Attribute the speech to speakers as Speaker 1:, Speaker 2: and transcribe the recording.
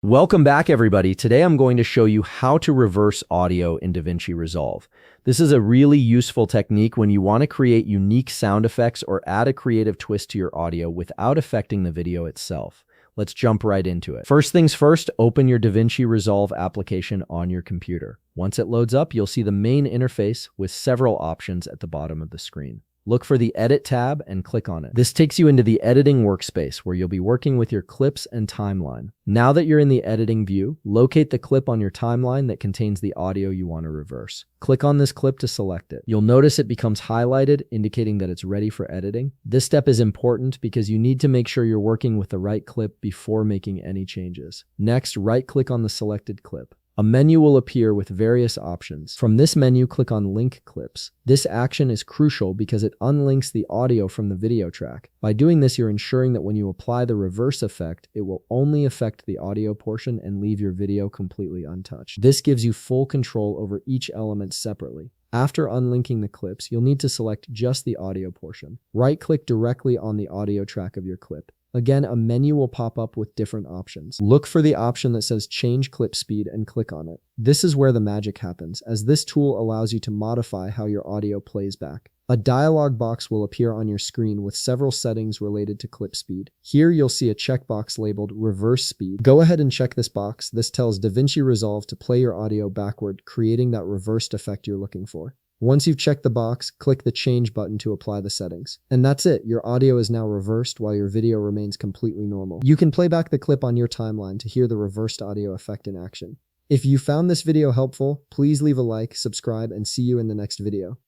Speaker 1: Welcome back, everybody. Today I'm going to show you how to reverse audio in DaVinci Resolve. This is a really useful technique when you want to create unique sound effects or add a creative twist to your audio without affecting the video itself. Let's jump right into it. First things first, open your DaVinci Resolve application on your computer. Once it loads up, you'll see the main interface with several options at the bottom of the screen. Look for the Edit tab and click on it. This takes you into the editing workspace where you'll be working with your clips and timeline. Now that you're in the editing view, locate the clip on your timeline that contains the audio you want to reverse. Click on this clip to select it. You'll notice it becomes highlighted, indicating that it's ready for editing. This step is important because you need to make sure you're working with the right clip before making any changes. Next, right-click on the selected clip. A menu will appear with various options. From this menu, click on Link Clips. This action is crucial because it unlinks the audio from the video track. By doing this, you're ensuring that when you apply the reverse effect, it will only affect the audio portion and leave your video completely untouched. This gives you full control over each element separately. After unlinking the clips, you'll need to select just the audio portion. Right-click directly on the audio track of your clip. Again, a menu will pop up with different options. Look for the option that says Change Clip Speed and click on it. This is where the magic happens, as this tool allows you to modify how your audio plays back. A dialog box will appear on your screen with several settings related to clip speed. Here you'll see a checkbox labeled Reverse Speed. Go ahead and check this box. This tells DaVinci Resolve to play your audio backward, creating that reversed effect you're looking for. Once you've checked the box, click the Change button to apply the settings. And that's it. Your audio is now reversed while your video remains completely normal. You can play back the clip on your timeline to hear the reversed audio effect in action. If you found this video helpful, please leave a like, subscribe, and see you in the next video.